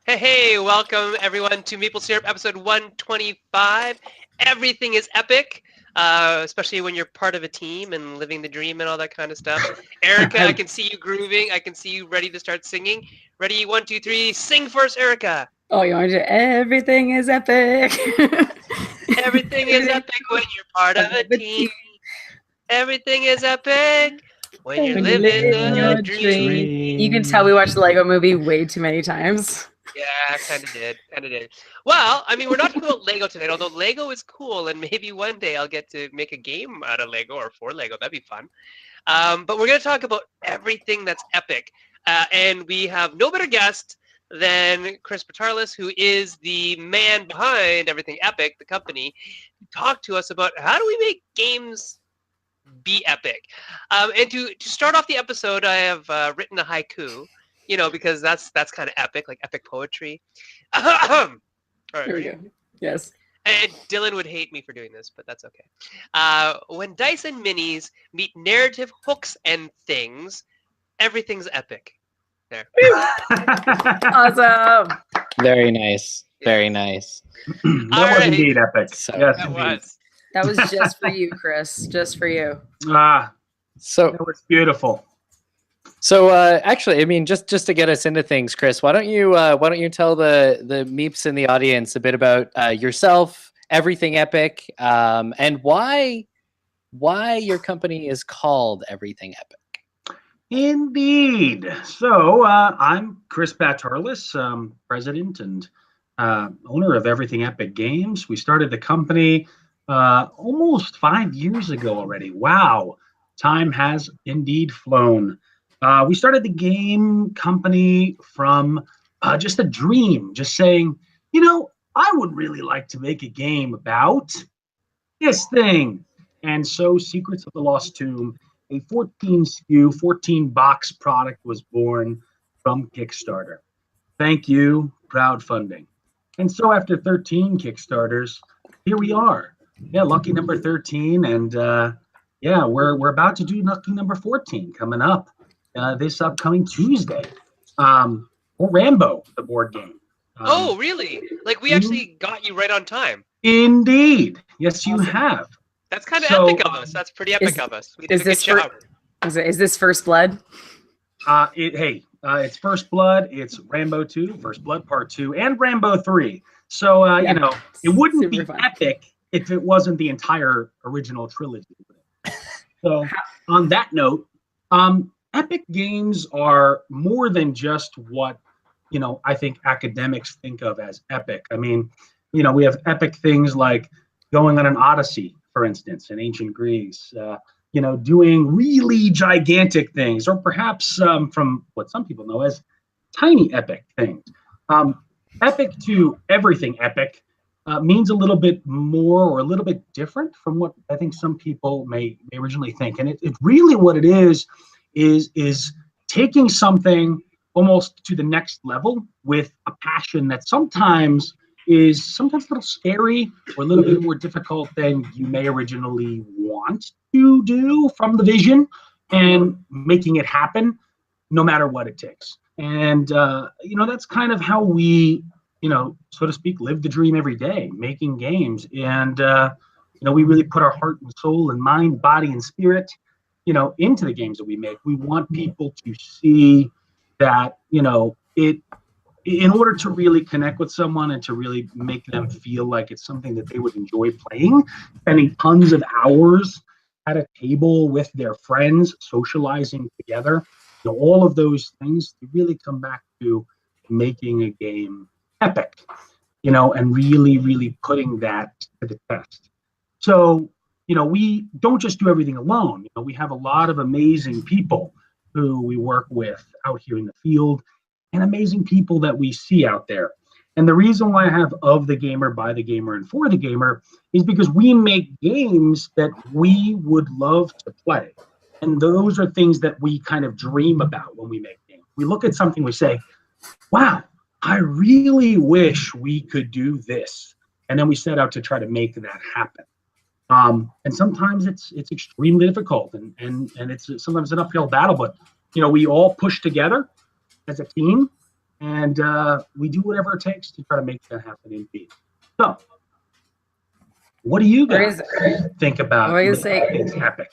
Hey, welcome everyone to Meeple Syrup episode 125. Everything is epic, especially when you're part of a team and living the dream and all that kind of stuff. Erica, I can see you grooving. I can see you ready to start singing. Ready, 1, 2, 3, sing first, Erica. Oh, you want to do everything is epic. Everything is epic when you're part of a team. Everything is epic when you're living the dream. You can tell we watched the Lego movie way too many times. Yeah, kind of did. Well, I mean, we're not talking about Lego today, although Lego is cool, and maybe one day I'll get to make a game out of Lego or for Lego. That'd be fun. But we're going to talk about everything that's epic. And we have no better guest than Chris Batarlis, who is the man behind Everything Epic, the company, to talk to us about how do we make games be epic. And to start off the episode, I have written a haiku. Because that's kind of epic, like epic poetry. All right, Here we go. Yes. And Dylan would hate me for doing this, but that's okay. When dice and minis meet narrative hooks and things, everything's epic. There. Awesome. Very nice. Very nice. That was indeed epic. So, yes, That indeed. was. That was just for you, Chris. Just for you. So That was beautiful. actually, I mean, just to get us into things, Chris, why don't you tell the Meeps in the audience a bit about yourself, Everything Epic, and why your company is called Everything Epic. Indeed. So I'm Chris Batarlis, president and owner of Everything Epic Games. We started the company almost 5 years ago already. Wow, time has indeed flown. We started the game company from just a dream, just saying, I would really like to make a game about this thing. And so Secrets of the Lost Tomb, a 14 SKU, 14 box product was born from Kickstarter. Thank you, crowdfunding. And so after 13 Kickstarters, here we are. Yeah, lucky number 13. And we're about to do lucky number 14 coming up this upcoming Tuesday. Or Rambo, the board game. Oh, really? Like, we actually got you right on time. Indeed. Yes, you have. That's kind of So, epic of us. That's pretty epic of us. We did is a good this job. Is this First Blood? It's First Blood, it's Rambo 2, First Blood Part 2, and Rambo 3. So, it wouldn't Super be fun. epic if it wasn't the entire original trilogy. So, on that note, epic games are more than just what, I think academics think of as epic. I mean, we have epic things like going on an Odyssey, for instance, in ancient Greece, doing really gigantic things, or perhaps from what some people know as tiny epic things. Epic to everything epic means a little bit more or a little bit different from what I think some people may originally think. And it's really what it is taking something almost to the next level with a passion that sometimes a little scary or a little bit more difficult than you may originally want to do from the vision, and making it happen no matter what it takes. And, that's kind of how we, so to speak, live the dream every day, making games. And, we really put our heart and soul and mind, body and spirit, into the games that we make. We want people to see that, in order to really connect with someone and to really make them feel like it's something that they would enjoy playing, spending tons of hours at a table with their friends, socializing together, all of those things really come back to making a game epic, and really, really putting that to the test. So, we don't just do everything alone. We have a lot of amazing people who we work with out here in the field, and amazing people that we see out there. And the reason why I have of the gamer, by the gamer, and for the gamer is because we make games that we would love to play. And those are things that we kind of dream about when we make games. We look at something, we say, wow, I really wish we could do this. And then we set out to try to make that happen. And sometimes it's extremely difficult, and it's sometimes an uphill battle, but we all push together as a team, and we do whatever it takes to try to make that happen indeed. So, what do you guys think about it's epic?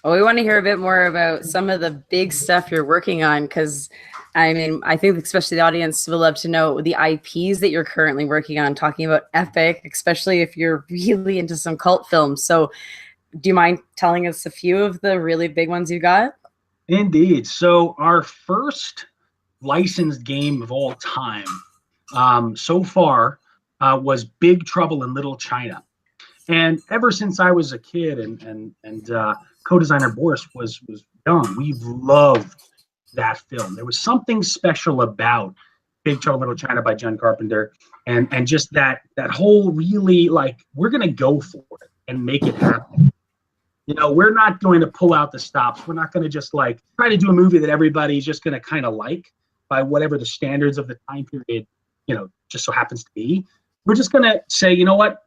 Well, we want to hear a bit more about some of the big stuff you're working on, because I mean, I think especially the audience will love to know the IPs that you're currently working on, talking about epic, especially if you're really into some cult films. So do you mind telling us a few of the really big ones you got? Indeed. So our first licensed game of all time so far was Big Trouble in Little China. And ever since I was a kid and co-designer Boris was young, we've loved that film. There was something special about Big Trouble in Little China by John Carpenter, and just that whole really, like, we're gonna go for it and make it happen. You know, we're not going to pull out the stops. We're not going to just like try to do a movie that everybody's just going to kind of like by whatever the standards of the time period, you know, just so happens to be. We're just going to say, you know what?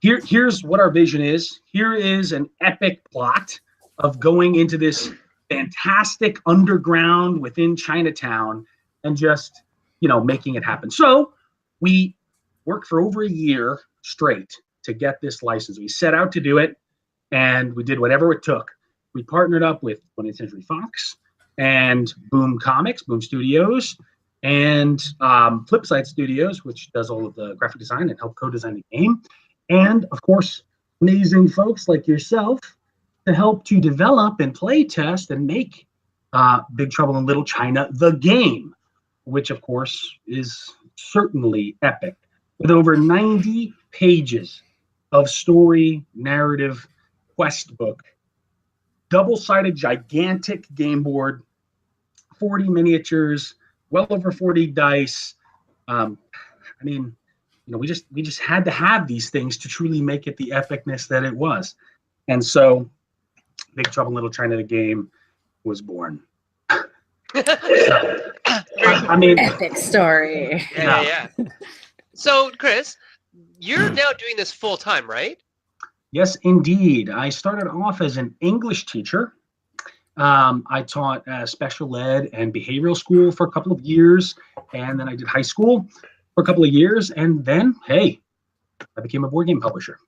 Here's what our vision is. Here is an epic plot of going into this fantastic underground within Chinatown and just, you know, making it happen. So we worked for over a year straight to get this license. We set out to do it, and we did whatever it took. We partnered up with 20th Century Fox and Boom Comics, Boom Studios, and Flipside Studios, which does all of the graphic design and help co-design the game. And of course, amazing folks like yourself to help to develop and play test and make Big Trouble in Little China, the game, which of course is certainly epic, with over 90 pages of story, narrative, quest book, double-sided gigantic game board, 40 miniatures, well over 40 dice. I mean, you know, we just had to have these things to truly make it the epicness that it was. And so Big Trouble in Little China, the game, was born. I mean, Epic story. Yeah. So, Chris, you're now doing this full time, right? Yes, indeed. I started off as an English teacher. I taught special ed and behavioral school for a couple of years, and then I did high school for a couple of years, and then, hey, I became a board game publisher.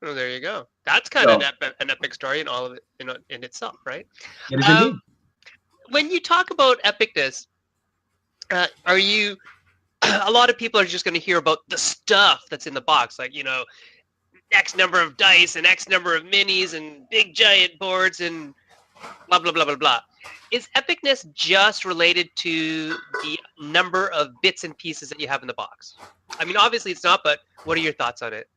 Oh, there you go. That's kind of an epic story in all of it, in itself, right? It is indeed. When you talk about epicness, are you? A lot of people are just going to hear about the stuff that's in the box, like, you know, X number of dice and X number of minis and big giant boards and blah, blah, blah, blah, blah. Is epicness just related to the number of bits and pieces that you have in the box? I mean, obviously it's not, but what are your thoughts on it?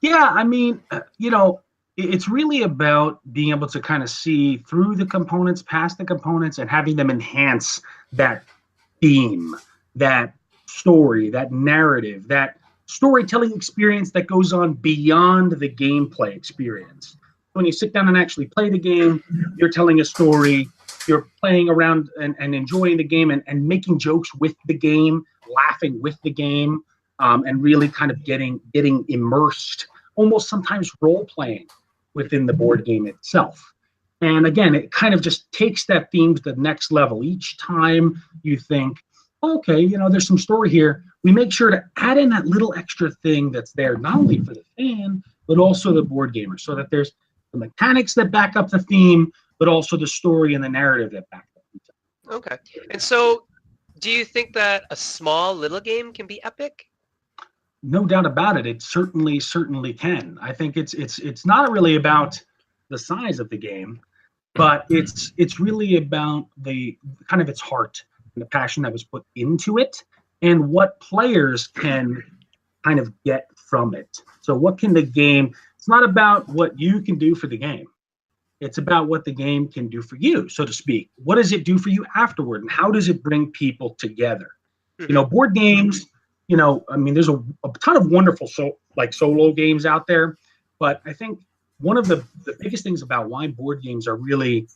Yeah, I mean, you know, it's really about being able to kind of see through the components, past the components, and having them enhance that theme, that story, that narrative, that storytelling experience that goes on beyond the gameplay experience. When you sit down and actually play the game, you're telling a story, you're playing around and enjoying the game and making jokes with the game, laughing with the game, and really kind of getting immersed, almost sometimes role-playing within the board game itself. And again, it kind of just takes that theme to the next level. Each time you think, okay, you know, there's some story here, we make sure to add in that little extra thing that's there, not only for the fan, but also the board gamer, so that there's the mechanics that back up the theme, but also the story and the narrative that back up the theme. Okay. And so do you think that a small little game can be epic? No doubt about it. It certainly can. I think it's not really about the size of the game, but it's really about the kind of its heart and the passion that was put into it and what players can kind of get from it. So what can the game, it's not about what you can do for the game. It's about what the game can do for you, so to speak. What does it do for you afterward, and how does it bring people together? You know, board games, you know, I mean, there's a ton of wonderful solo games out there, but I think one of the biggest things about why board games are really,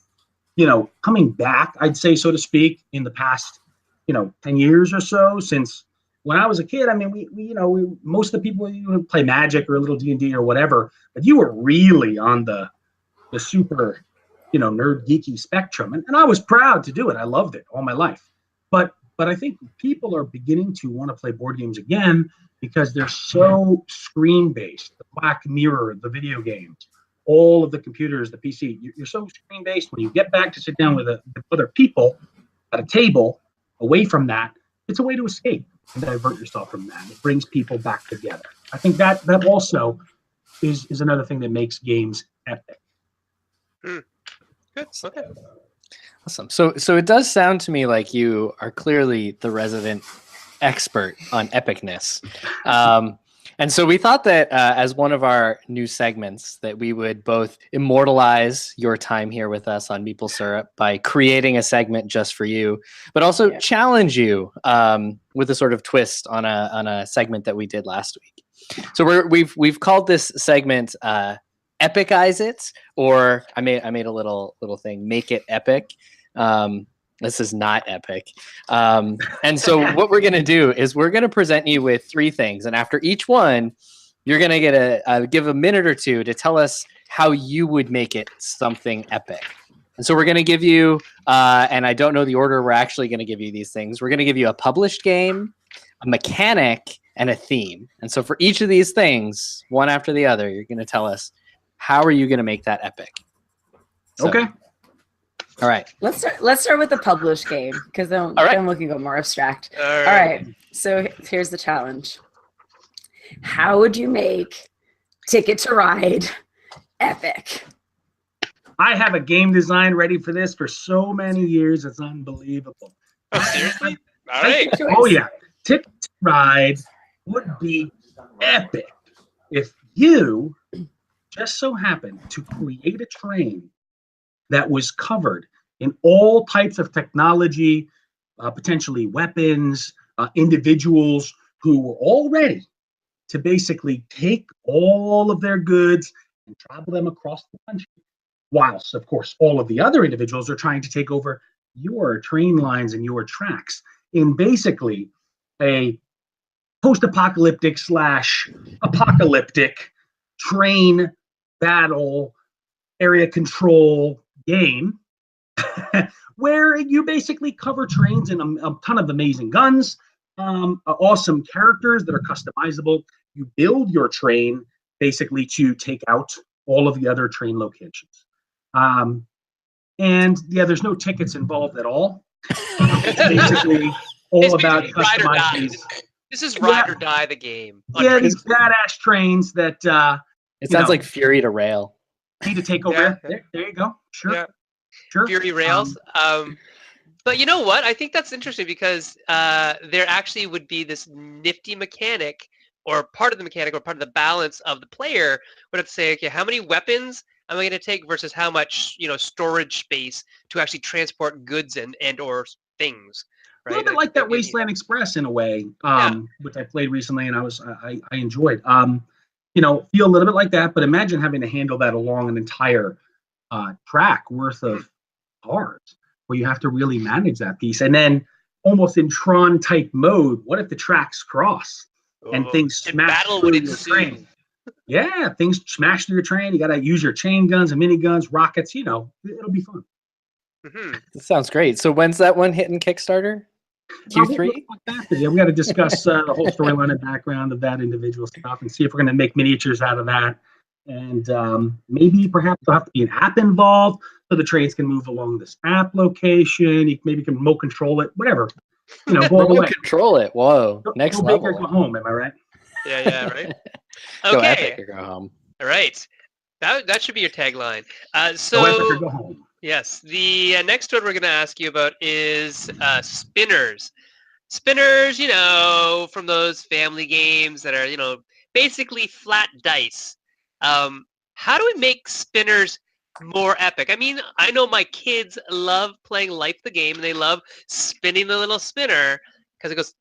you know, coming back, I'd say, so to speak, in the past, you know, 10 years or so, since when I was a kid. I mean, we most of the people, you would play Magic or a little D&D or whatever, but you were really on the super, you know, nerd geeky spectrum, and I was proud to do it. I loved it all my life. But but I think people are beginning to want to play board games again because they're so screen-based. The Black Mirror, the video games, all of the computers, the PC, you're so screen-based. When you get back to sit down with other people at a table, away from that, it's a way to escape and divert yourself from that. It brings people back together. I think that also is another thing that makes games epic. Good. Okay. Awesome. So it does sound to me like you are clearly the resident expert on epicness. And so we thought that as one of our new segments that we would both immortalize your time here with us on Meeple Syrup by creating a segment just for you, but also challenge you with a sort of twist on a segment that we did last week. So we've called this segment Epicize It, or I made a little thing, Make It Epic. This is not epic. And so what we're going to do is we're going to present you with 3 things. And after each one, you're going to get give a minute or two to tell us how you would make it something epic. And so we're going to give you, and I don't know the order we're actually going to give you these things. We're going to give you a published game, a mechanic, and a theme. And so for each of these things, one after the other, you're going to tell us, how are you going to make that epic? So, Okay. All right. Let's start with the published game, because then we can go more abstract. All right. So here's the challenge. How would you make Ticket to Ride epic? I have a game design ready for this for so many years. It's unbelievable. Oh, seriously? All right. Oh, yeah. Ticket to Ride would be epic if you just so happened to create a train that was covered in all types of technology, potentially weapons, individuals who were all ready to basically take all of their goods and travel them across the country. Whilst, of course, all of the other individuals are trying to take over your train lines and your tracks in basically a post-apocalyptic / apocalyptic train battle area control game where you basically cover trains and a ton of amazing guns, awesome characters that are customizable. You build your train basically to take out all of the other train locations. And yeah, there's no tickets involved at all. It's basically all about customizing. This is ride or die the game. Yeah, these badass trains that it sounds like Fury to Rail. Need to take over. Yeah. There you go. Sure. Yeah. Sure. Fury Rails. But you know what? I think that's interesting because there actually would be this nifty mechanic, or part of the mechanic, or part of the balance of the player would have to say, okay, how many weapons am I going to take versus how much storage space to actually transport goods and or things. Right? A little bit like that Wasteland Express in a way, which I played recently and I enjoyed. Feel a little bit like that, but imagine having to handle that along an entire track worth of cars, where you have to really manage that piece. And then almost in Tron type mode, what if the tracks cross and things smash through your train? Yeah, things smash through your train. You got to use your chain guns and mini-guns, rockets, it'll be fun. Mm-hmm. That sounds great. So when's that one hitting Kickstarter? Q3? Yeah, we got to discuss the whole storyline and background of that individual stuff and see if we're going to make miniatures out of that. And maybe perhaps there'll have to be an app involved so the trains can move along this app location. You maybe can remote control it, whatever. Go all the way. Control it. Whoa. Next go level. Big or go home, am I right? Yeah, right. Go Okay. epic or go home. All right. That should be your tagline. Go epic or go home. Yes. The next one we're going to ask you about is spinners. Spinners, from those family games that are, basically flat dice. How do we make spinners more epic? I mean, I know my kids love playing Life the Game, and they love spinning the little spinner because it goes,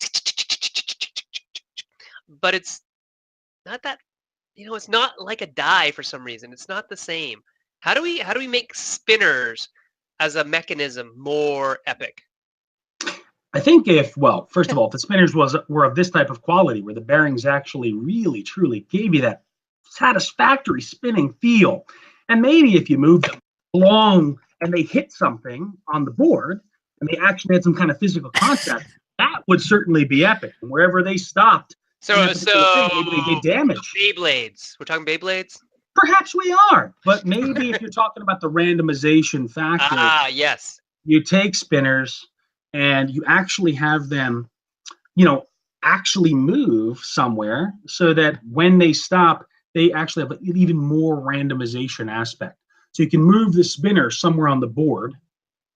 but it's not that, it's not like a die for some reason. It's not the same. How do we make spinners as a mechanism more epic? I think first of all, if the spinners were of this type of quality, where the bearings actually really, truly gave you that satisfactory spinning feel, and maybe if you move them along and they hit something on the board and they actually had some kind of physical contact, would certainly be epic. And wherever they stopped, in that particular thing, maybe they did damage. Beyblades. We're talking Beyblades? Perhaps we are, but maybe if you're talking about the randomization factor, Yes. you take spinners and you actually have them, actually move somewhere so that when they stop, they actually have an even more randomization aspect. So you can move the spinner somewhere on the board,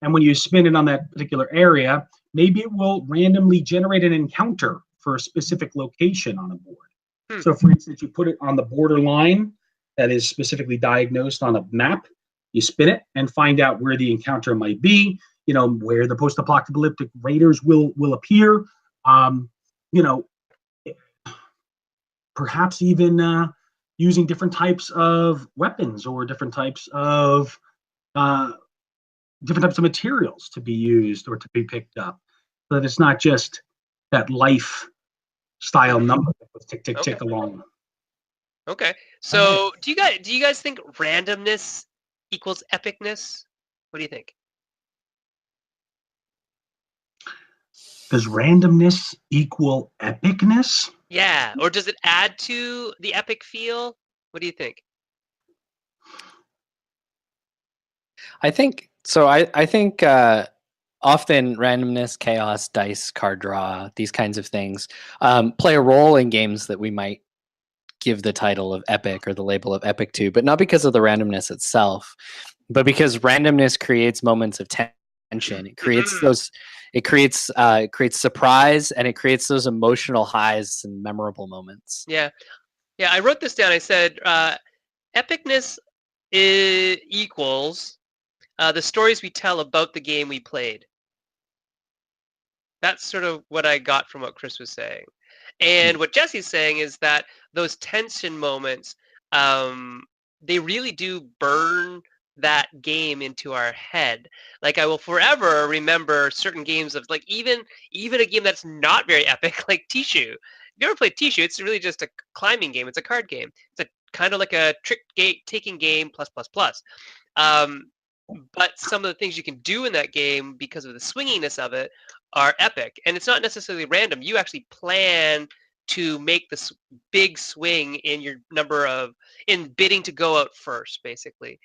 and when you spin it on that particular area, maybe it will randomly generate an encounter for a specific location on a board. So for instance, you put it on the borderline that is specifically diagnosed on a map, you spin it and find out where the encounter might be, where the post-apocalyptic raiders will appear, perhaps even using different types of weapons or different types of materials to be used or to be picked up, so that it's not just that lifestyle number that goes tick tick tick along. Okay. So do you guys think randomness equals epicness? What do you think? Does randomness equal epicness? Yeah. Or does it add to the epic feel? What do you think? I think so. I think often randomness, chaos, dice, card draw, these kinds of things play a role in games that we might give the title of epic or the label of epic to, but not because of the randomness itself, but because randomness creates moments of tension. It creates those. It creates surprise, and it creates those emotional highs and memorable moments. Yeah. I wrote this down. I said epicness equals the stories we tell about the game we played. That's sort of what I got from what Chris was saying. And what Jessey's saying is that those tension moments, they really do burn that game into our head. Like I will forever remember certain games of like even a game that's not very epic, like Tishu. If you ever played Tishu, it's really just a climbing game. It's a card game. It's a kind of like a trick taking game plus. But some of the things you can do in that game because of the swinginess of it are epic, and it's not necessarily random. You actually plan to make this big swing in your in bidding to go out first, basically.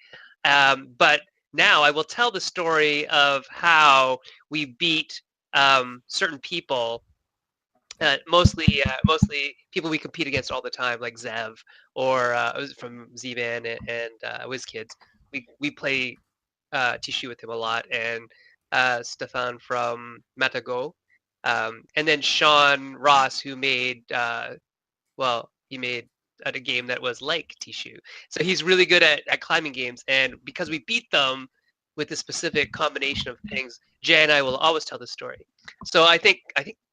But now I will tell the story of how we beat certain people, mostly people we compete against all the time, like Zev or from Z-Man and WizKids. We play Tishu with him a lot, and Stefan from Matago, and then Sean Ross, who made he made a game that was like Tishu. So he's really good at climbing games, and because we beat them with a specific combination of things, Jay and I will always tell the story. So I think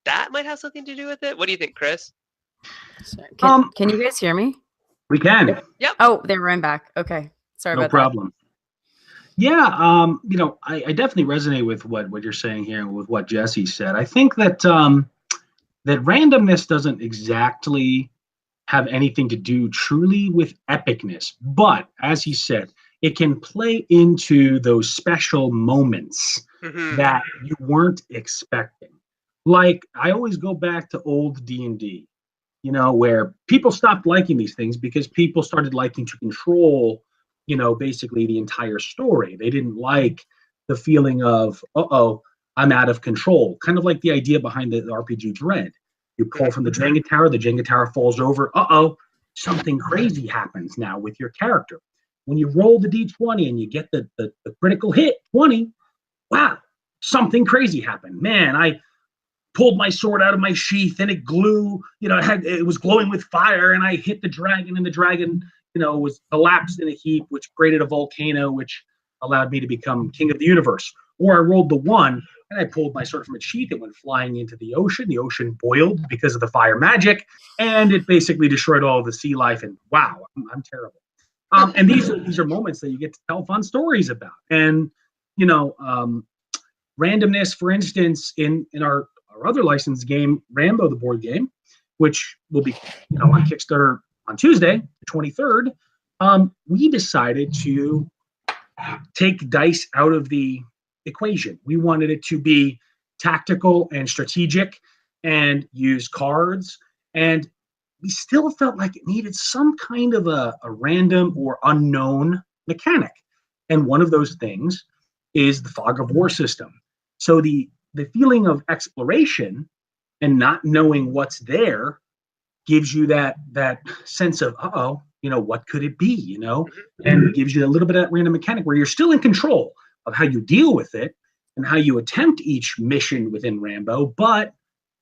that might have something to do with it. What do you think, Chris? Can you guys hear me? We can. Yep. Oh, they were in back. Okay. Sorry about No problem. Yeah, I definitely resonate with what you're saying here and with what Jessey said. I think that that randomness doesn't exactly have anything to do truly with epicness, but as he said, it can play into those special moments that you weren't expecting. Like I always go back to old D&D, where people stopped liking these things because people started liking to control basically the entire story. They didn't like the feeling of, I'm out of control. Kind of like the idea behind the RPG Dread. You pull from the Jenga tower falls over. Something crazy happens now with your character. When you roll the D20 and you get the critical hit, 20, wow, something crazy happened. Man, I pulled my sword out of my sheath and it it was glowing with fire, and I hit the dragon, and the dragon was collapsed in a heap, which created a volcano, which allowed me to become king of the universe. Or I rolled the 1, and I pulled my sword from its sheath. It went flying into the ocean. The ocean boiled because of the fire magic, and it basically destroyed all of the sea life. And wow, I'm terrible. And these are moments that you get to tell fun stories about. And randomness, for instance, in our other licensed game, Rambo the board game, which will be on Kickstarter on Tuesday, the 23rd, we decided to take dice out of the equation. We wanted it to be tactical and strategic, and use cards. And we still felt like it needed some kind of a random or unknown mechanic. And one of those things is the fog of war system. So the feeling of exploration and not knowing what's there gives you that sense of, uh-oh, what could it be, and gives you a little bit of that random mechanic where you're still in control of how you deal with it and how you attempt each mission within Rambo, but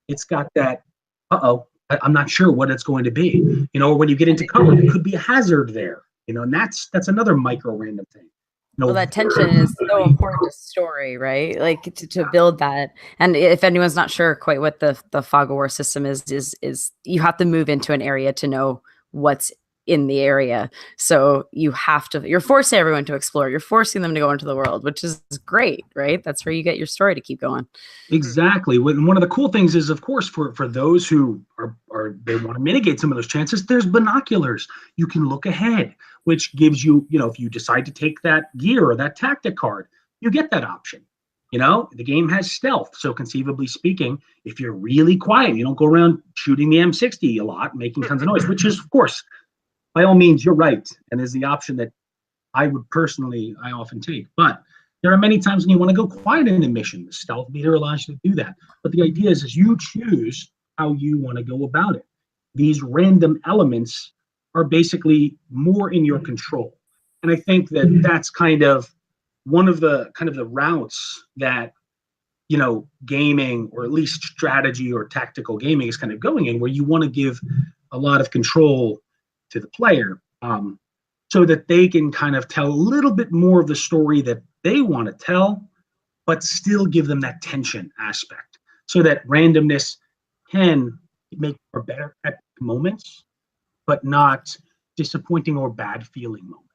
it's got that, I'm not sure what it's going to be, or when you get into cover, there could be a hazard there, and that's another micro random thing. Well, that tension is so important to story, right? Like to build that. And if anyone's not sure quite what the fog of war system is you have to move into an area to know what's in the area. So you're forcing everyone to explore. You're forcing them to go into the world, which is great, right? That's where you get your story to keep going. Exactly. One of the cool things is, of course, for those who are they want to mitigate some of those chances, there's binoculars. You can look ahead, which gives you, if you decide to take that gear or that tactic card, you get that option. The game has stealth. So conceivably speaking, if you're really quiet, you don't go around shooting the M60 a lot, making tons of noise, which is, of course, by all means, you're right. And is the option that I often take. But there are many times when you want to go quiet in a mission. The stealth meter allows you to do that. But the idea is you choose how you want to go about it. These random elements are basically more in your control. And I think that that's kind of one of the routes that, gaming, or at least strategy or tactical gaming, is kind of going in, where you want to give a lot of control to the player, so that they can kind of tell a little bit more of the story that they want to tell, but still give them that tension aspect, so that randomness can make for better epic moments, but not disappointing or bad feeling moments.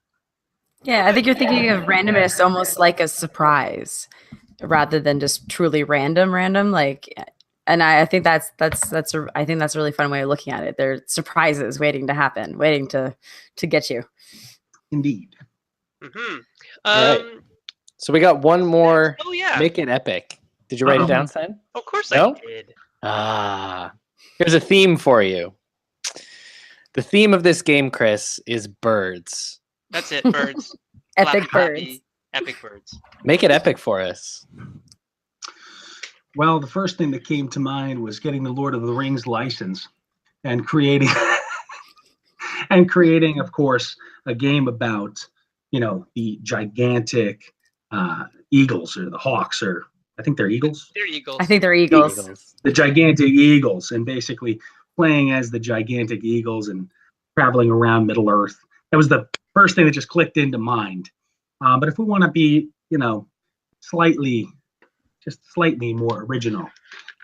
Yeah, I think you're thinking of randomness almost like a surprise rather than just truly random. Like, and I think I think that's a really fun way of looking at it. There are surprises waiting to happen, waiting to get you. Indeed. Mm-hmm. All right. So we got one more. Oh yeah. Make it epic. Did you write it down, Sen? Of course No? I did. Here's a theme for you. The theme of this game, Chris, is birds. That's it, birds. Epic Flappy, birds. happy, epic birds. Make it epic for us. Well, the first thing that came to mind was getting the Lord of the Rings license and creating, of course, a game about, the gigantic eagles, or the hawks, or I think they're eagles. They're eagles. I think they're eagles. The gigantic eagles, and basically playing as the gigantic eagles and traveling around Middle Earth. That was the first thing that just clicked into mind. But if we want to be, slightly more original,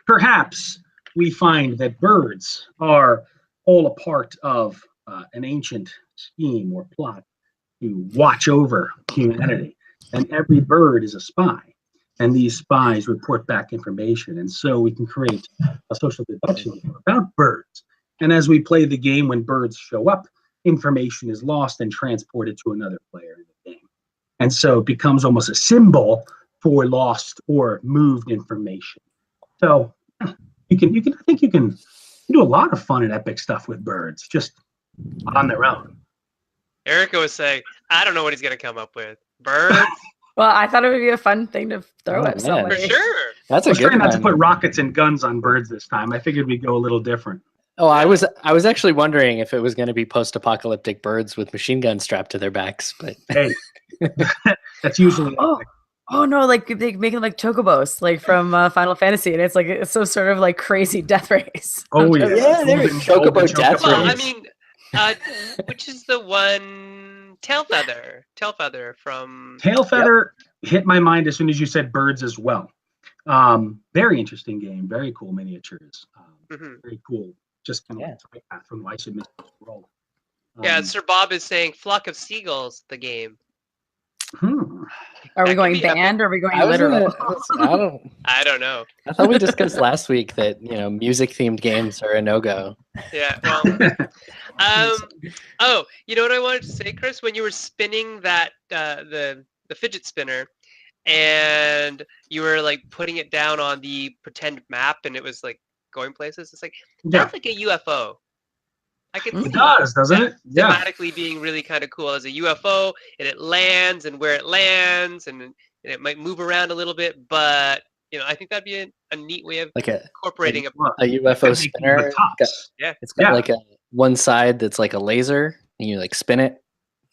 perhaps we find that birds are all a part of an ancient scheme or plot to watch over humanity. And every bird is a spy. And these spies report back information. And so we can create a social deduction game about birds. And as we play the game, when birds show up, information is lost and transported to another player in the game. And so it becomes almost a symbol for lost or moved information. So you can do a lot of fun and epic stuff with birds just on their own. Erica was saying, I don't know what he's going to come up with. Birds? Well, I thought it would be a fun thing to throw at somebody. For sure. That's I a was good trying not to one. put rockets and guns on birds this time. I figured we'd go a little different. Oh, I was actually wondering if it was going to be post-apocalyptic birds with machine guns strapped to their backs, but Hey, that's usually Oh no, like they make it like chocobos, like from Final Fantasy, and it's some sort of like crazy death race. Oh yeah, Yeah, there is chocobo death Well, I race. mean, which is the one? Tailfeather from... Tailfeather hit my mind as soon as you said birds as well. Very interesting game, very cool miniatures. Very cool. Just kind of like that from Why Should Miss World. Yeah, Sir Bob is saying Flock of Seagulls, the game. Are we That going could be band or are we going I was literal? I don't know. I thought we discussed last week that music-themed games are a no-go. Yeah, well, oh, you know what I wanted to say, Chris? When you were spinning that the fidget spinner, and you were like putting it down on the pretend map, and it was like going places. It's like Yeah, that's like a UFO. I can it see does, doesn't that it? Yeah. thematically being really kind of cool as a UFO, and it lands and where it lands, and it might move around a little bit, but I think that'd be a neat way of Like incorporating a Look, a UFO making spinner. the tops. yeah. It's got Yeah. like a one side that's like a laser, and you like spin it,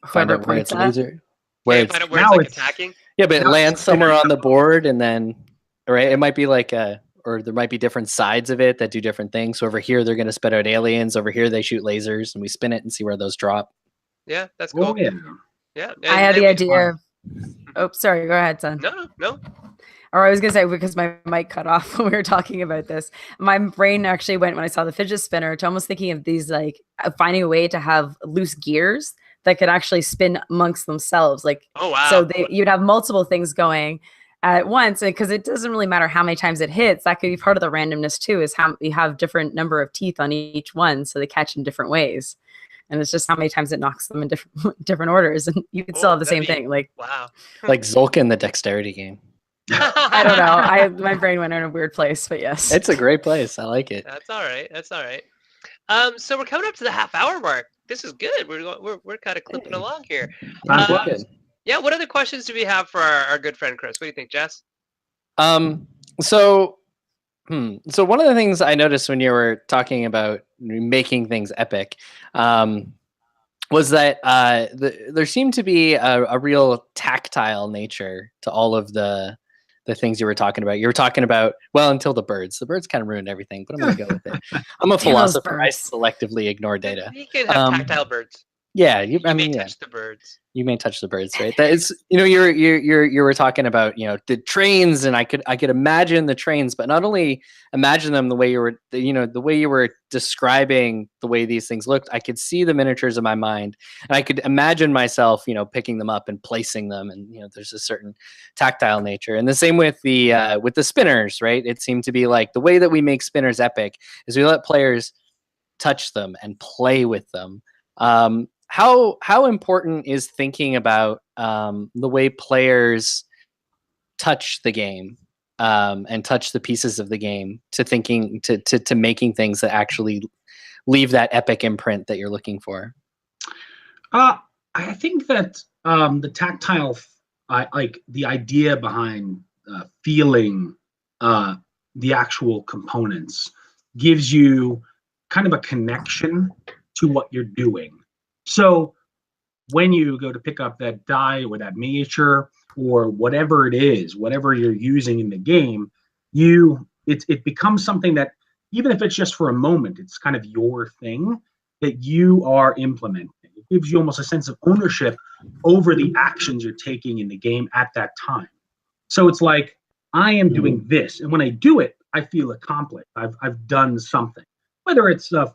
find Whoever out where points it's at. laser, where Okay, it's find out where now it's like it's- attacking. yeah, but it now it's lands spinning somewhere on the up. board, and then right, it might be like or there might be different sides of it that do different things. So over here they're going to spit out aliens. Over here they shoot lasers, and we spin it and see where those drop. Yeah, that's cool. Oh yeah. Yeah, I had the idea. Oh, sorry. Go ahead, son. No. Or I was gonna say, because my mic cut off when we were talking about this, my brain actually went when I saw the fidget spinner to almost thinking of these like finding a way to have loose gears that could actually spin amongst themselves. Like, Oh wow. so you'd have multiple things going at once, because it doesn't really matter how many times it hits. That could be part of the randomness too, is how you have different number of teeth on each one, so they catch in different ways. And it's just how many times it knocks them in different orders, and you can still have the same thing. Like, wow. Like Zolkin in the dexterity game. I don't know. My brain went in a weird place, but yes. It's a great place. I like it. That's all right. So we're coming up to the half-hour mark. This is good. We're kind of clipping along here. I'm Uh, Good. Yeah. What other questions do we have for our good friend Chris? What do you think, Jess? So one of the things I noticed when you were talking about making things epic, was that there seemed to be a real tactile nature to all of the things you were talking about. You were talking about, well, until the birds. The birds kind of ruined everything, but I'm going to go with it. I'm a Damn those philosopher. I birds. selectively ignore data. You can have tactile birds. Yeah, You may touch the birds. You may touch the birds, right? That is, you were talking about, the trains, and I could imagine the trains, but not only imagine them the way the way you were describing the way these things looked. I could see the miniatures in my mind, and I could imagine myself, picking them up and placing them, and there's a certain tactile nature. And the same with the spinners, right? It seemed to be like the way that we make spinners epic is we let players touch them and play with them. How important is thinking about the way players touch the game and touch the pieces of the game to thinking to making things that actually leave that epic imprint that you're looking for? I think that the tactile, like the idea behind feeling the actual components, gives you kind of a connection to what you're doing. So when you go to pick up that die or that miniature or whatever it is, whatever you're using in the game, it becomes something that, even if it's just for a moment, it's kind of your thing that you are implementing. It gives you almost a sense of ownership over the actions you're taking in the game at that time. So it's like, I am doing this, and when I do it, I feel accomplished. I've done something, whether it's a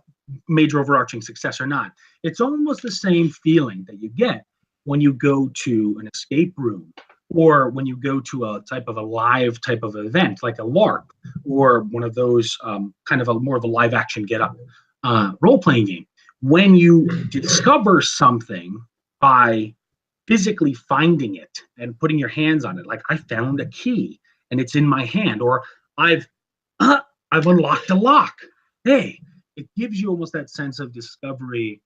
major overarching success or not. It's almost the same feeling that you get when you go to an escape room, or when you go to a type of a live type of event like a LARP, or one of those kind of more of a live action get up role-playing game. When you discover something by physically finding it and putting your hands on it, like I found a key and it's in my hand, or I've unlocked a lock. Hey, it gives you almost that sense of discovery,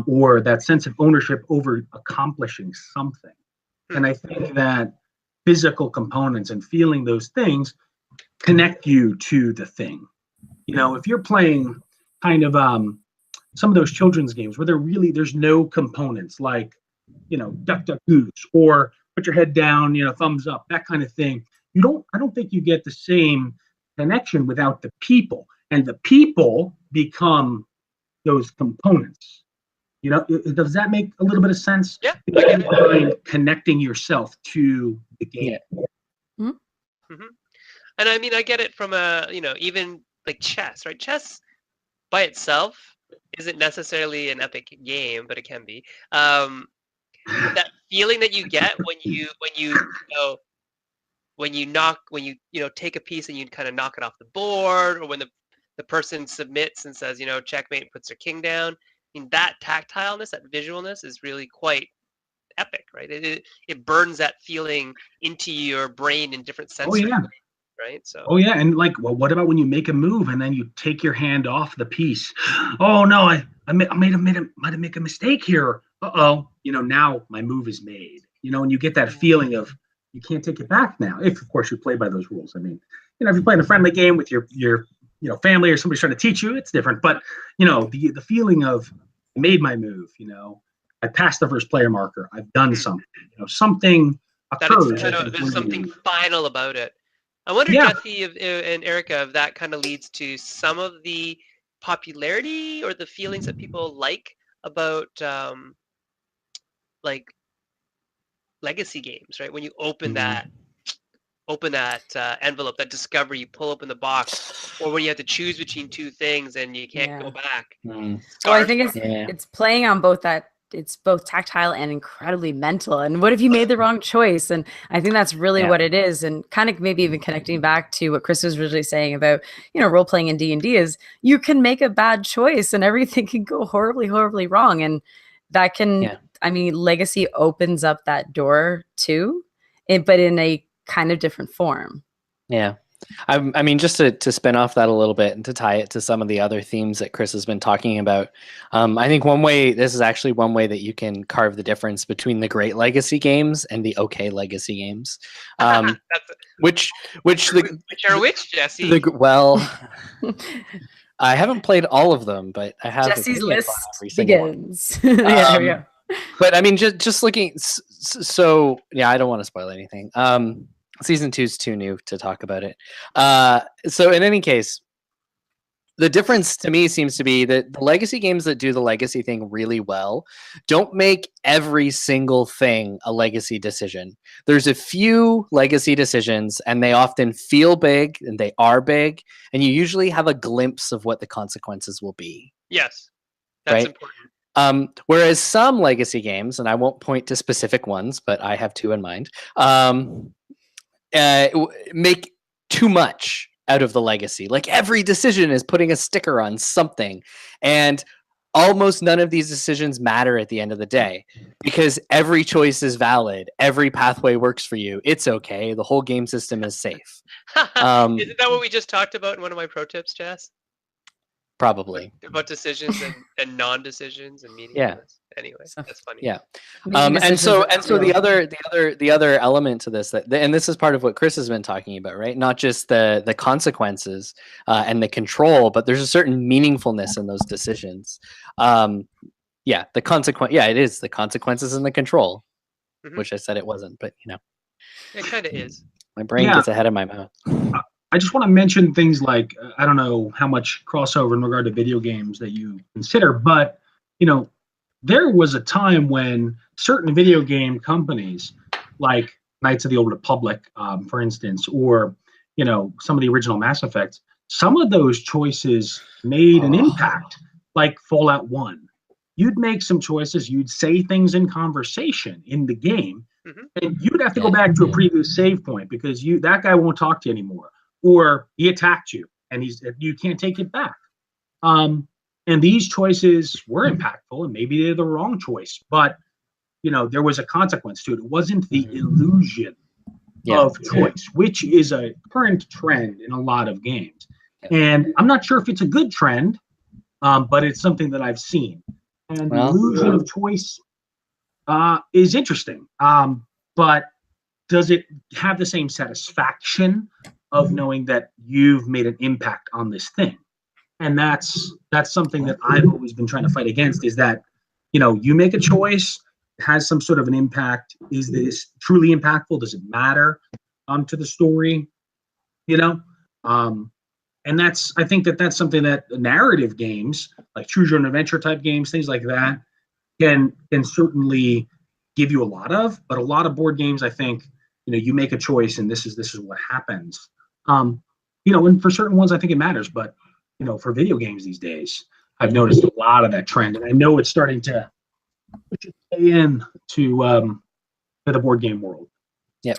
or that sense of ownership over accomplishing something. And I think that physical components and feeling those things connect you to the thing. If you're playing kind of some of those children's games where there's no components, like, duck, duck, goose, or put your head down, thumbs up, that kind of thing. I don't think you get the same connection without the people. And the people become those components. Does that make a little bit of sense? Yeah. Behind connecting yourself to the game. Yeah. Mm-hmm. And I mean, I get it from even like chess, right? Chess by itself isn't necessarily an epic game, but it can be. That feeling that you get when you take a piece and you kind of knock it off the board, or when the person submits and says, checkmate, puts their king down. I mean, that tactileness, that visualness is really quite epic, right? It burns that feeling into your brain in different senses. Oh yeah. right? So. Oh yeah, and like, well, what about when you make a move and then you take your hand off the piece? Oh no, I might have made a mistake here. Uh-oh, now my move is made. And you get that feeling of you can't take it back now. If of course you play by those rules. I mean, if you're playing a friendly game with your family or somebody's trying to teach you, it's different. But the feeling of I made my move. I passed the first player marker. I've done something. Something occurs. There's something final about it. I wonder, Jessey and Erica, if that kind of leads to some of the popularity or the feelings that people like about like legacy games, right? When you open that envelope, that discovery, you pull open the box, or when you have to choose between two things and you can't go back. Well, I think it's playing on both that. It's both tactile and incredibly mental. And what if you made the wrong choice? And I think that's really what it is. And kind of maybe even connecting back to what Chris was originally saying about, role playing in D&D is you can make a bad choice and everything can go horribly, horribly wrong. And that can, Legacy opens up that door too, but in a kind of different form. Yeah. I mean, just to spin off that a little bit and to tie it to some of the other themes that Chris has been talking about, I think this is actually one way that you can carve the difference between the great legacy games and the okay legacy games. Which are which, Jessey? I haven't played all of them, but I have. Jessey's list begins. There we go. But I mean, just looking. So yeah, I don't want to spoil anything. Season 2 is too new to talk about it. So in any case, the difference to me seems to be that the legacy games that do the legacy thing really well don't make every single thing a legacy decision. There's a few legacy decisions and they often feel big and they are big, and you usually have a glimpse of what the consequences will be. Yes, that's important. Whereas some legacy games, and I won't point to specific ones, but I have two in mind, make too much out of the legacy. Like every decision is putting a sticker on something, and almost none of these decisions matter at the end of the day because every choice is valid. Every pathway works for you. It's okay. The whole game system is safe. Isn't that what we just talked about in one of my pro tips, Jess? Probably about decisions and non-decisions and meaningless. Yeah. Anyway, that's funny. Yeah. And so the other element to this and this is part of what Chris has been talking about, right? Not just the consequences and the control, but there's a certain meaningfulness in those decisions. It is the consequences and the control, which I said it wasn't, but it kind of is. My brain gets ahead of my mouth. I just want to mention things like, I don't know how much crossover in regard to video games that you consider, but, there was a time when certain video game companies, like Knights of the Old Republic, for instance, or, some of the original Mass Effects, some of those choices made an impact, like Fallout 1. You'd make some choices, you'd say things in conversation in the game, and you'd have to go back to a previous save point because that guy won't talk to you anymore. Or he attacked you and you can't take it back. And these choices were impactful and maybe they're the wrong choice, but there was a consequence to it. It wasn't the illusion of choice, which is a current trend in a lot of games. And I'm not sure if it's a good trend, but it's something that I've seen. And the illusion of choice is interesting. But does it have the same satisfaction of knowing that you've made an impact on this thing? And that's something that I've always been trying to fight against, is that, you make a choice, it has some sort of an impact. Is this truly impactful? Does it matter to the story? And I think that's something that narrative games, like choose your own adventure type games, things like that, can certainly give you a lot of, but a lot of board games, I think, you make a choice and this is what happens. And for certain ones, I think it matters, but for video games these days, I've noticed a lot of that trend, and I know it's starting to play in to the board game world. Yep.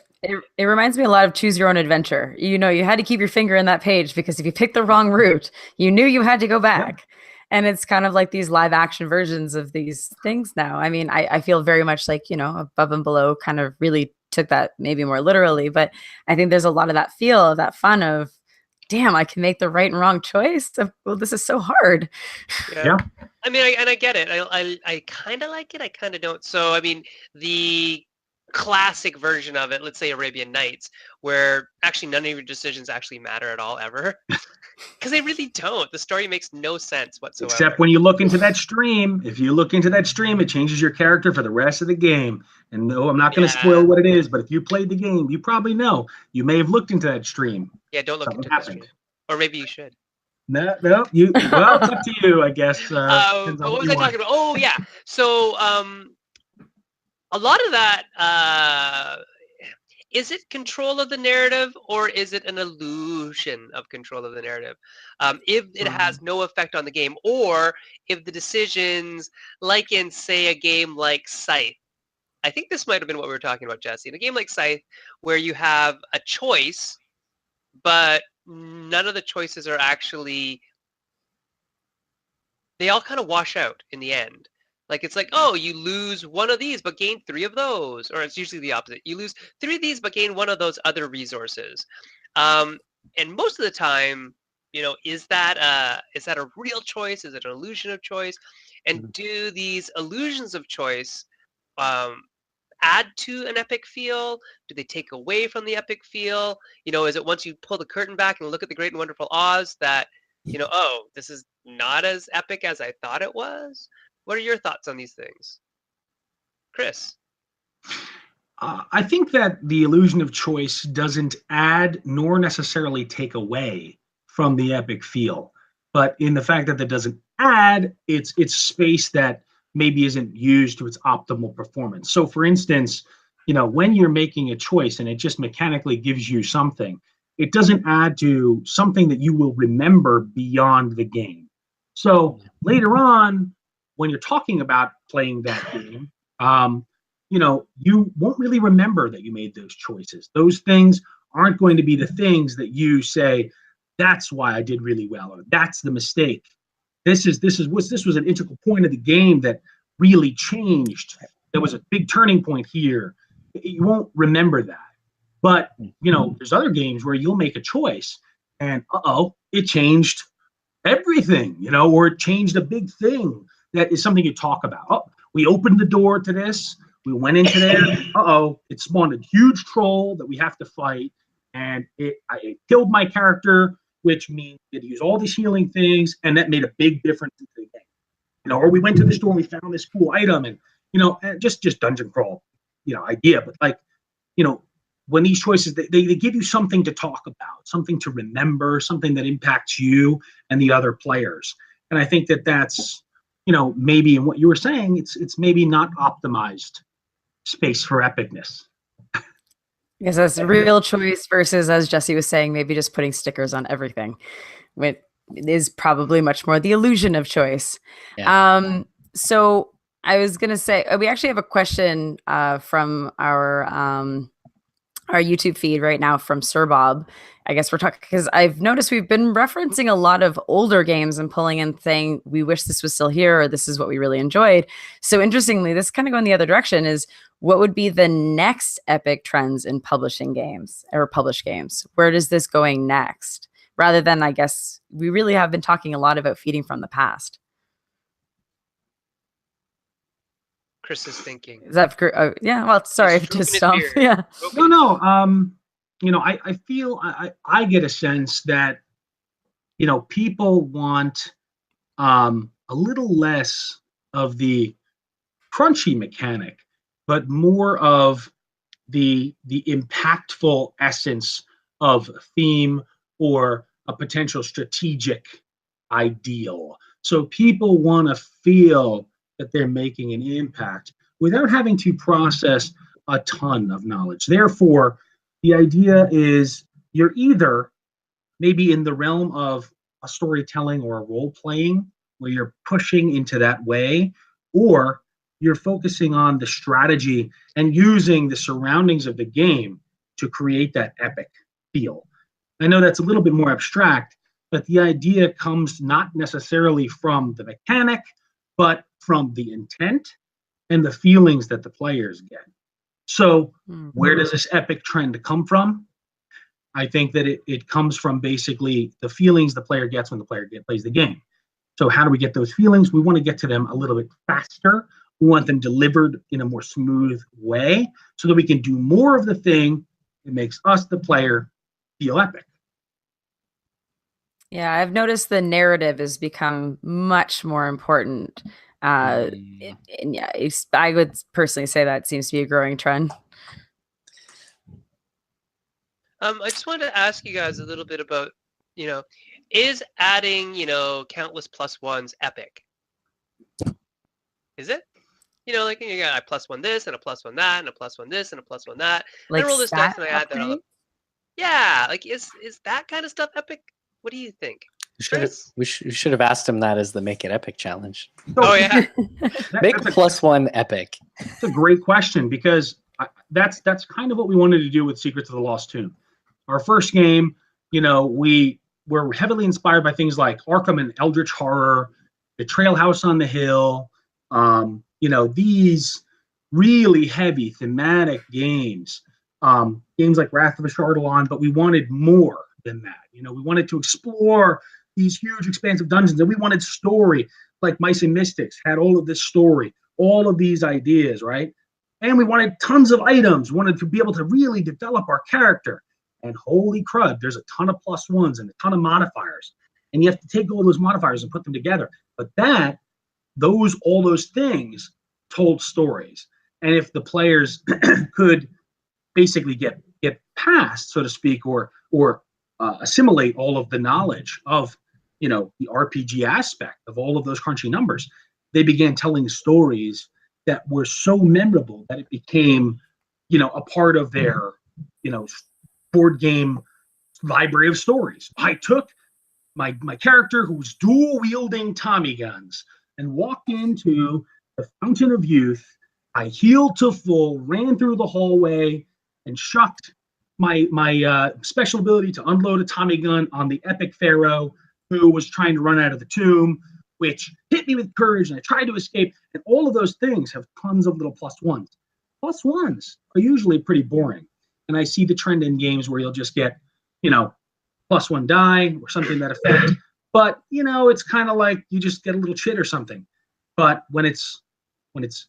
It reminds me a lot of Choose Your Own Adventure. You had to keep your finger in that page because if you picked the wrong route, you knew you had to go back. Yeah. And it's kind of like these live action versions of these things now. I mean, I feel very much like, Above and Below kind of really took that maybe more literally, but I think there's a lot of that feel of that fun of, damn, I can make the right and wrong choice. Well, this is so hard. Yeah. I mean, I get it. I kind of like it. I kind of don't. So, I mean, the classic version of it, let's say Arabian Nights, where actually none of your decisions actually matter at all ever. Because they really don't. The story makes no sense whatsoever. Except when you look into that stream. If you look into that stream, it changes your character for the rest of the game. And no, I'm not going to spoil what it is, but if you played the game, you probably know. You may have looked into that stream. Yeah, don't look into the stream. Or maybe you should. No, well, it's up to you, I guess. What was I talking about? Oh, yeah. So, a lot of that, is it control of the narrative or is it an illusion of control of the narrative? If it has no effect on the game, or if the decisions, like in, say, a game like Scythe, I think this might have been what we were talking about, Jesse. In a game like Scythe, where you have a choice, but none of the choices are actually, they all kind of wash out in the end. Like, it's like, oh, you lose one of these, but gain 3 of those. Or it's usually the opposite. You lose 3 of these, but gain 1 of those other resources. And most of the time, is that a real choice? Is it an illusion of choice? And do these illusions of choice add to an epic feel? Do they take away from the epic feel? Is it once you pull the curtain back and look at the Great and Wonderful Oz that, oh, this is not as epic as I thought it was? What are your thoughts on these things? Chris? I think that the illusion of choice doesn't add nor necessarily take away from the epic feel. But in the fact that doesn't add, it's space that maybe isn't used to its optimal performance. So for instance, when you're making a choice and it just mechanically gives you something, it doesn't add to something that you will remember beyond the game. So later on, when you're talking about playing that game, you won't really remember that you made those choices. Those things aren't going to be the things that you say, that's why I did really well, or that's the mistake. This was an integral point of the game that really changed. There was a big turning point here. You won't remember that. But, there's other games where you'll make a choice and, it changed everything, or it changed a big thing. That is something you talk about. Oh, we opened the door to this. We went into there. It spawned a huge troll that we have to fight. And it killed my character, which means we had to use all these healing things. And that made a big difference in the game. Or we went to the store and we found this cool item and, just dungeon crawl, idea. But when these choices, they give you something to talk about, something to remember, something that impacts you and the other players. And I think that's, maybe in what you were saying, it's maybe not optimized space for epicness. Because that's a real choice versus, as Jesse was saying, maybe just putting stickers on everything, which is probably much more the illusion of choice. Yeah. So I was going to say, we actually have a question from our YouTube feed right now from Sir Bob. I guess we're talking because I've noticed we've been referencing a lot of older games and pulling in saying we wish this was still here or this is what we really enjoyed. So interestingly, this kind of going the other direction is what would be the next epic trends in publishing games or published games? Where does this going next? Rather than, I guess, we really have been talking a lot about feeding from the past. Chris is thinking. Is that yeah? Well, sorry to stop. Yeah. No. I feel I get a sense that people want a little less of the crunchy mechanic, but more of the impactful essence of a theme or a potential strategic ideal. So people want to feel that they're making an impact without having to process a ton of knowledge. Therefore, the idea is you're either maybe in the realm of a storytelling or a role playing where you're pushing into that way, or you're focusing on the strategy and using the surroundings of the game to create that epic feel. I know that's a little bit more abstract, but the idea comes not necessarily from the mechanic, but from the intent and the feelings that the players get. So Hmm. where does this epic trend come from? I think that it comes from basically the feelings the player gets when the player plays the game. So how do we get those feelings? We want to get to them a little bit faster. We want them delivered in a more smooth way so that we can do more of the thing that makes us, the player, feel epic. Yeah, I've noticed the narrative has become much more important. And yeah, I would personally say that seems to be a growing trend. I just wanted to ask you guys a little bit about, is adding, countless plus ones epic? Is it? Like you got I plus one this and a plus one that and a plus one this and a plus one that. Like I roll this dice stat and I add that all upgrade? up. Yeah, like is that kind of stuff epic? What do you think, Chris? We should have asked him that as the Make It Epic challenge. Oh yeah. Make +1 epic. It's a great question because that's kind of what we wanted to do with Secrets of the Lost Tomb. Our first game, we were heavily inspired by things like Arkham and Eldritch Horror, the Trail House on the Hill, these really heavy thematic games, games like Wrath of Ashardalon, but we wanted more than that. We wanted to explore these huge expansive dungeons, and we wanted story, like Mice and Mystics had all of this story, all of these ideas, right? And we wanted tons of items, wanted to be able to really develop our character. And holy crud, there's a ton of plus ones and a ton of modifiers. And you have to take all those modifiers and put them together. But all those things told stories. And if the players could basically get past, so to speak, or assimilate all of the knowledge of the RPG aspect of all of those crunchy numbers, they began telling stories that were so memorable that it became a part of their board game library of stories. I took my character who was dual wielding Tommy guns and walked into the Fountain of Youth. I healed to full, ran through the hallway, and shucked my special ability to unload a Tommy gun on the epic pharaoh who was trying to run out of the tomb, which hit me with courage, and I tried to escape. And all of those things have tons of little plus ones. Plus ones are usually pretty boring. And I see the trend in games where you'll just get, plus one die or something to that effect. But, it's kind of like you just get a little chit or something. But when it's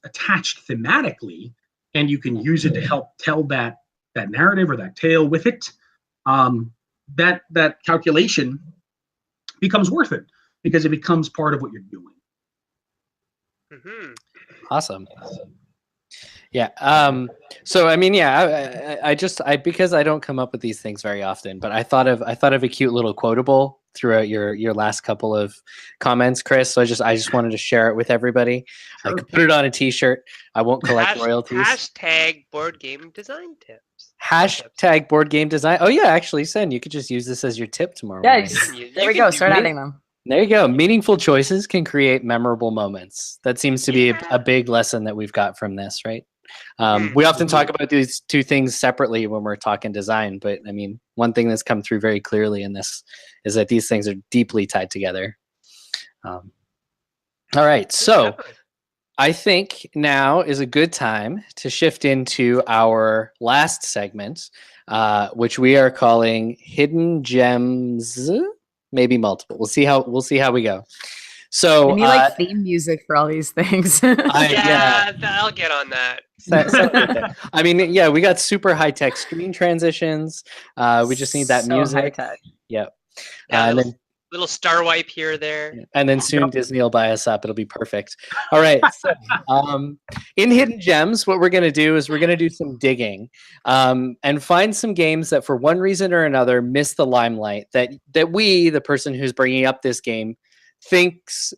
attached thematically and you can use it to help tell that narrative or that tale with it, that calculation becomes worth it because it becomes part of what you're doing. Mm-hmm. Awesome. Yeah. So I mean, yeah, I because I don't come up with these things very often, but I thought of a cute little quotable throughout your last couple of comments, Chris. So I just wanted to share it with everybody. Sure. I could put it on a t-shirt. I won't collect royalties. Hashtag board game design tips. Hashtag board game design. Oh yeah, actually, Sen, you could just use this as your tip tomorrow. Yeah, there we go. Start adding them. There you go. Meaningful choices can create memorable moments. That seems to be a big lesson that we've got from this, right? We often talk about these two things separately when we're talking design, but I mean, one thing that's come through very clearly in this is that these things are deeply tied together. All right, so I think now is a good time to shift into our last segment, which we are calling Hidden Gems, maybe multiple. We'll see how we go. So I need like theme music for all these things. Yeah, I'll get on that. I mean, yeah, we got super high tech screen transitions. We just need that music. High tech. Yep. Yeah, and then little star wipe here there. And then soon Disney will buy us up. It'll be perfect. All right. So, in Hidden Gems, what we're going to do is we're going to do some digging and find some games that for one reason or another miss the limelight that we, the person who's bringing up this game, thinks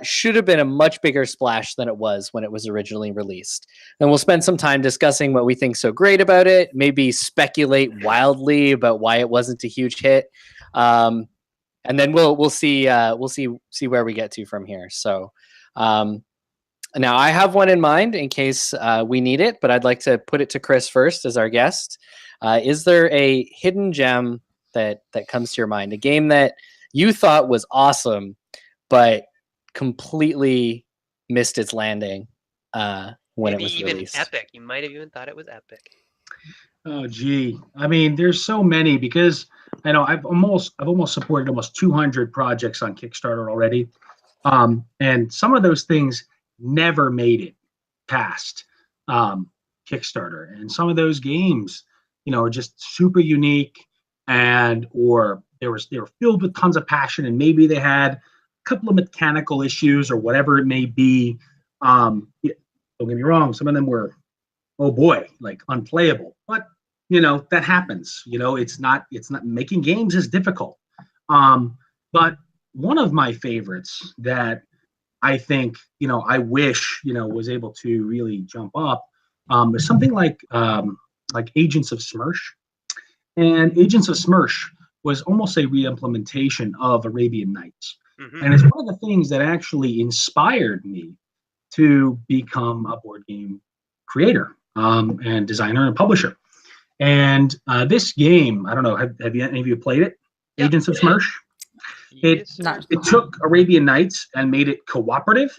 should have been a much bigger splash than it was when it was originally released. And we'll spend some time discussing what we think so great about it, maybe speculate wildly about why it wasn't a huge hit. And then we'll see where we get to from here. So now I have one in mind in case we need it, but I'd like to put it to Chris first as our guest. Is there a hidden gem that comes to your mind, a game that you thought was awesome but completely missed its landing when it Maybe was even released. epic. You might have even thought it was epic. Oh, gee. I mean, there's so many because I know I've almost supported almost 200 projects on Kickstarter already. And some of those things never made it past Kickstarter. And some of those games, are just super unique or they were filled with tons of passion, and maybe they had a couple of mechanical issues or whatever it may be. Don't get me wrong, some of them were, oh boy, like unplayable. But that happens. It's not making games is difficult. But one of my favorites that I think, I wish, was able to really jump up is something like Agents of Smersh. And Agents of Smersh was almost a re-implementation of Arabian Nights. Mm-hmm. And it's one of the things that actually inspired me to become a board game creator and designer and publisher. And this game, I don't know, have any of you played it? Yep. Agents of Smersh? Yes, It took Arabian Nights and made it cooperative,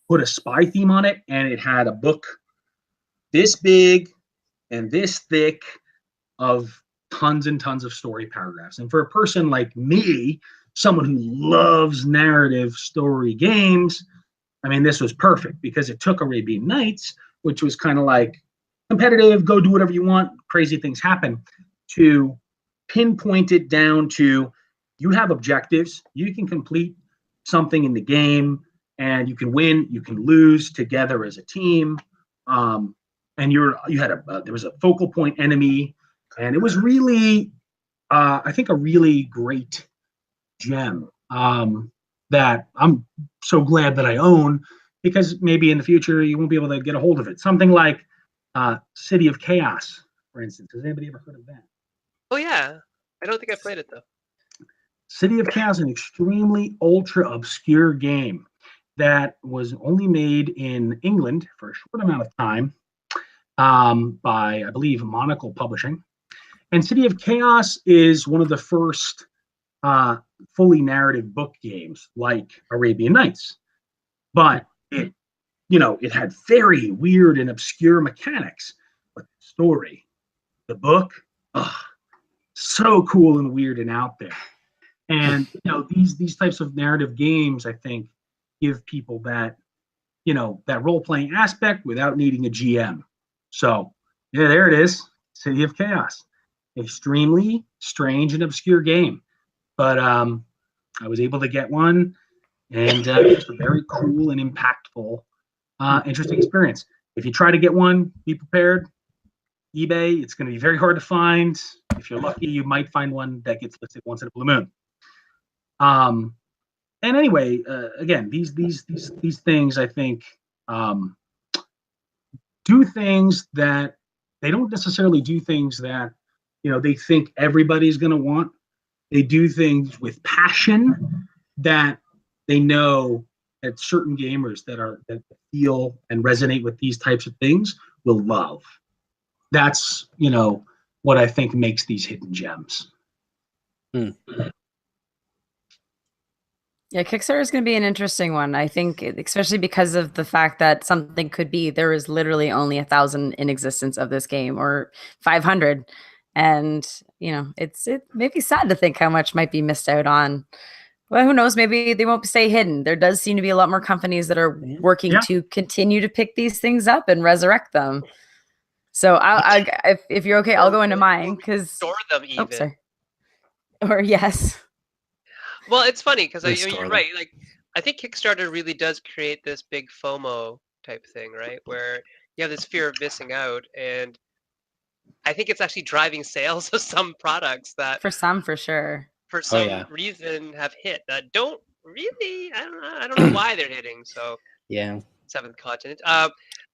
put a spy theme on it, and it had a book this big and this thick of tons and tons of story paragraphs. And for a person like me, someone who loves narrative story games, I mean, this was perfect because it took Arabian Nights, which was kind of like competitive, go do whatever you want, crazy things happen, to pinpoint it down to you have objectives, you can complete something in the game, and you can win, you can lose together as a team. And there was a focal point enemy, and it was really, I think, a really great gem that I'm so glad that I own, because maybe in the future you won't be able to get a hold of it. Something like City of Chaos, for instance. Has anybody ever heard of that? Oh yeah, I don't think I played it though. City of Chaos, an extremely ultra obscure game that was only made in England for a short amount of time by, I believe, Monocle Publishing. And City of Chaos is one of the first fully narrative book games like Arabian Nights. But it had very weird and obscure mechanics. But the story, the book, so cool and weird and out there. And these types of narrative games, I think, give people that that role-playing aspect without needing a GM. So yeah, there it is, City of Chaos. Extremely strange and obscure game, but I was able to get one, and it's a very cool and impactful, interesting experience. If you try to get one, be prepared. eBay, it's going to be very hard to find. If you're lucky, you might find one that gets listed once in a blue moon. And anyway, again, these things, I think, do things that they don't necessarily do things that they think everybody's going to want. They do things with passion that they know that certain gamers that feel and resonate with these types of things will love. That's what I think makes these hidden gems. Yeah, Kickstarter is going to be an interesting one. I think, especially because of the fact that something could be there is literally only 1,000 in existence of this game, or 500, and it may be sad to think how much might be missed out on. Well, who knows? Maybe they won't stay hidden. There does seem to be a lot more companies that are working to continue to pick these things up and resurrect them. So, if you're okay, I'll go into mine because store them even. Oh, sorry. Or yes. Well, it's funny because you're right. Like, I think Kickstarter really does create this big FOMO type thing, right? Where you have this fear of missing out, and I think it's actually driving sales of some products that, for some, for sure, for some reason, have hit that don't really. I don't know why they're hitting. So yeah, seventh continent.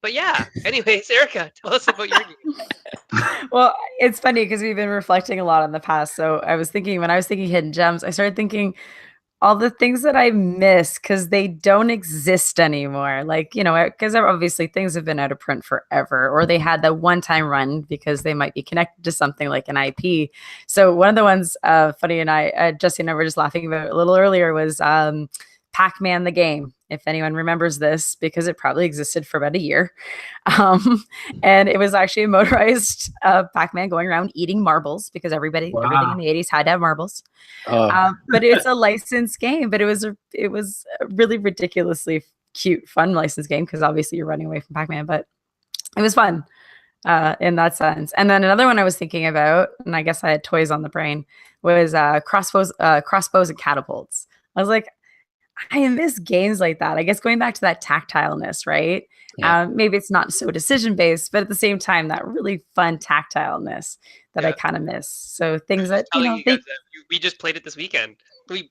But yeah. Anyways, Erica, tell us about your game. Well, it's funny because we've been reflecting a lot on the past. So when I was thinking hidden gems, I started thinking all the things that I miss because they don't exist anymore. Like, because obviously things have been out of print forever, or they had that one-time run because they might be connected to something like an IP. So one of the ones, funny, and Jessey and I were just laughing about a little earlier was Pac-Man the game. if anyone remembers this, because it probably existed for about a year. And it was actually a motorized Pac-Man going around eating marbles, because everything in the 80s had to have marbles. But it's a licensed game, but it was a really ridiculously cute, fun licensed game, because obviously you're running away from Pac-Man, but it was fun in that sense. And then another one I was thinking about, and I guess I had toys on the brain, was crossbows and catapults. I was like, I miss games like that. I guess going back to that tactileness, right? Yeah. Maybe it's not so decision based, but at the same time, that really fun tactileness that I kind of miss. So things that you guys that we just played it this weekend. We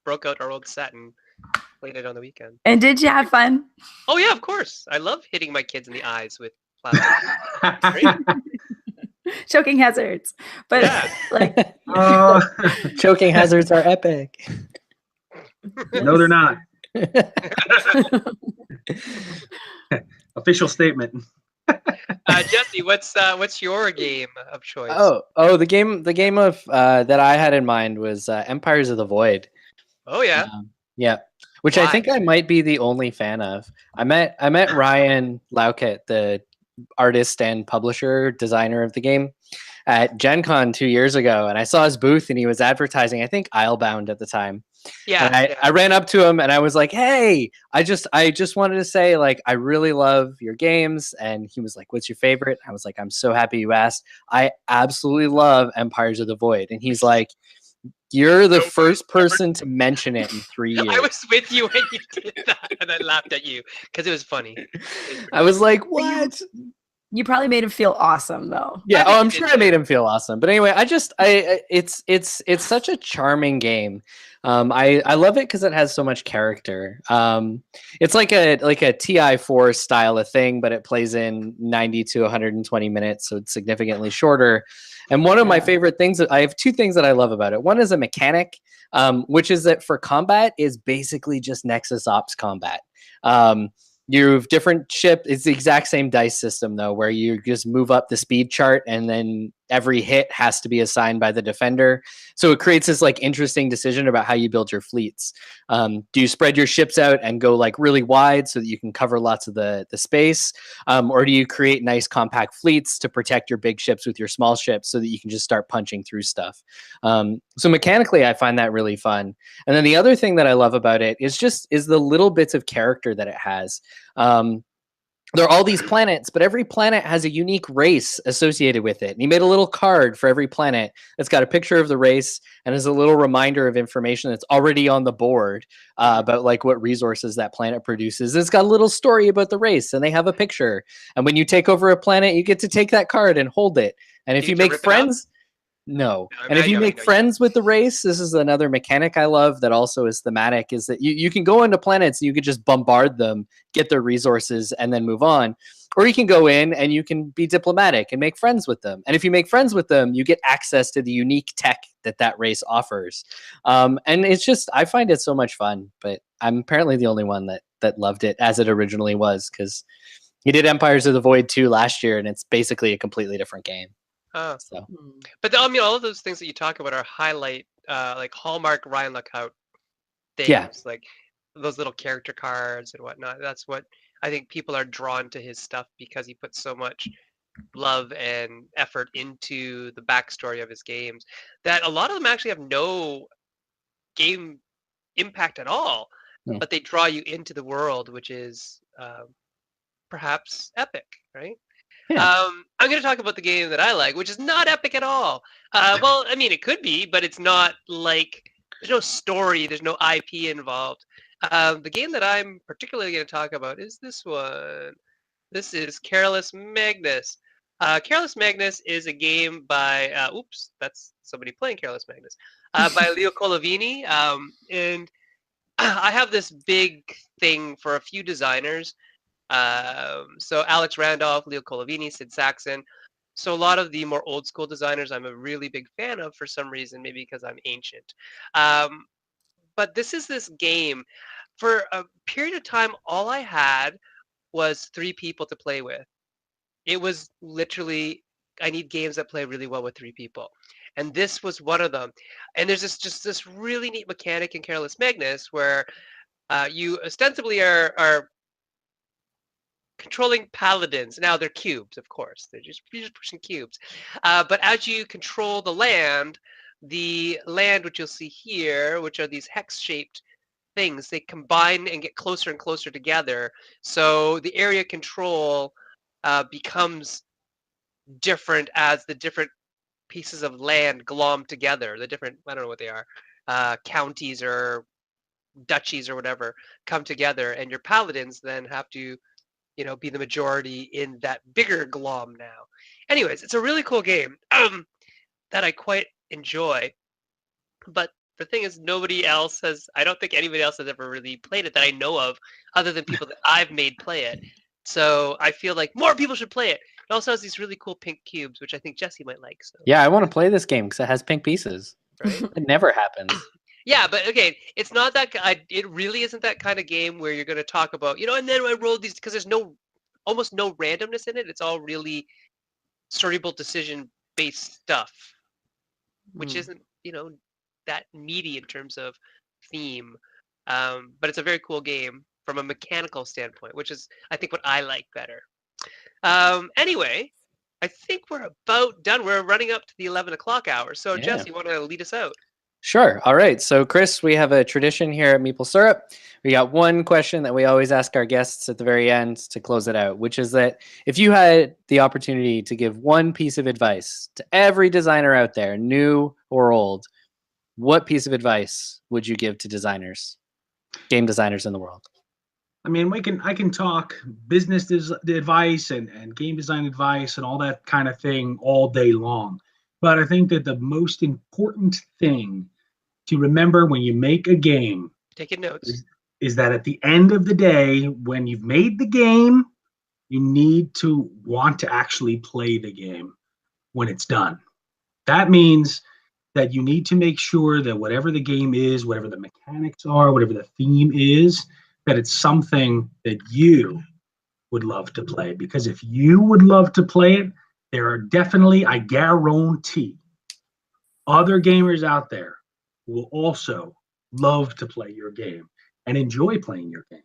broke out our old set and played it on the weekend. And did you have fun? Oh yeah, of course. I love hitting my kids in the eyes with plastic. Choking hazards, but like choking hazards are epic. No, they're not. Official statement. Jessey, what's your game of choice? Oh, the game of that I had in mind was Empires of the Void. Oh yeah. Yeah. Which I think I might be the only fan of. I met Ryan Laukat, the artist and publisher designer of the game, at Gen Con 2 years ago, and I saw his booth and he was advertising, I think, Islebound at the time. Yeah, and I ran up to him and I was like, hey, I just wanted to say, like, I really love your games. And he was like, what's your favorite? I was like, I'm so happy you asked. I absolutely love Empires of the Void. And he's like, you're the first person to mention it in 3 years. I was with you when you did that, and I laughed at you because it was funny. I was like, what? You probably made him feel awesome, though. Yeah, I'm sure I made him feel awesome. But anyway, it's such a charming game. I love it because it has so much character. It's like a TI4 style of thing, but it plays in 90 to 120 minutes, so it's significantly shorter. And one of my favorite things, I have two things that I love about it. One is a mechanic, which is that for combat is basically just Nexus Ops combat. You have different ship. It's the exact same dice system, though, where you just move up the speed chart and then every hit has to be assigned by the defender. So it creates this like interesting decision about how you build your fleets. Do you spread your ships out and go like really wide so that you can cover lots of the space? Or do you create nice compact fleets to protect your big ships with your small ships so that you can just start punching through stuff? So mechanically, I find that really fun. And then the other thing that I love about it is the little bits of character that it has. There are all these planets, but every planet has a unique race associated with it. And he made a little card for every planet that's got a picture of the race and is a little reminder of information that's already on the board about like what resources that planet produces. It's got a little story about the race, and they have a picture. And when you take over a planet, you get to take that card and hold it. And if you make friends... No. And if you make friends with the race, this is another mechanic I love that also is thematic, is that you can go into planets and you can just bombard them, get their resources, and then move on. Or you can go in and you can be diplomatic and make friends with them. And if you make friends with them, you get access to the unique tech that race offers. And it's just, I find it so much fun, but I'm apparently the only one that loved it as it originally was, because he did Empires of the Void 2 last year, and it's basically a completely different game. So. But I mean, all of those things that you talk about are highlight, like hallmark Ryan Lookout things, like those little character cards and whatnot. That's what I think people are drawn to his stuff, because he puts so much love and effort into the backstory of his games that a lot of them actually have no game impact at all, but they draw you into the world, which is perhaps epic, right? Yeah. I'm going to talk about the game that I like, which is not epic at all. Well, I mean, it could be, but it's not like, there's no story, there's no IP involved. The game that I'm particularly going to talk about is this one. This is Careless Magnus. Careless Magnus is a game by, oops, that's somebody playing Careless Magnus, by Leo Colovini. And I have this big thing for a few designers. So Alex Randolph, Leo Colovini, Sid Saxon. So a lot of the more old school designers I'm a really big fan of for some reason, maybe because I'm ancient. But this is this game. For a period of time, all I had was 3 people to play with. It was literally, I need games that play really well with 3 people. And this was one of them. And there's this really neat mechanic in Careless Magnus where You ostensibly are controlling paladins. Now they're cubes, of course. You're just pushing cubes. But as you control the land which you'll see here, which are these hex-shaped things, they combine and get closer and closer together. So the area control becomes different as the different pieces of land glom together. The different, I don't know what they are, counties or duchies or whatever come together, and your paladins then have to, be the majority in that bigger glom now. Anyways, it's a really cool game that I quite enjoy. But the thing is, I don't think anybody else has ever really played it that I know of, other than people that I've made play it. So I feel like more people should play it. It also has these really cool pink cubes, which I think Jessey might like. So. Yeah, I want to play this game because it has pink pieces. Right? It never happens. Yeah, but again, it's not that. It really isn't that kind of game where you're going to talk about, and then I rolled these, because there's almost no randomness in it. It's all really cerebral decision-based stuff, which isn't, that meaty in terms of theme. But it's a very cool game from a mechanical standpoint, which is, I think, what I like better. Anyway, I think we're about done. We're running up to the 11 o'clock hour. So, Yeah. Jess, you want to lead us out? Sure. All right. So, Chris, we have a tradition here at Meeple Syrup. We got one question that we always ask our guests at the very end to close it out, which is that if you had the opportunity to give one piece of advice to every designer out there, new or old, what piece of advice would you give to game designers in the world? I mean, I can talk business advice and game design advice and all that kind of thing all day long. But I think that the most important thing to remember when you make a game, taking notes, is that at the end of the day, when you've made the game, you need to want to actually play the game when it's done. That means that you need to make sure that whatever the game is, whatever the mechanics are, whatever the theme is, that it's something that you would love to play. Because if you would love to play it, there are definitely, I guarantee, other gamers out there who will also love to play your game and enjoy playing your game.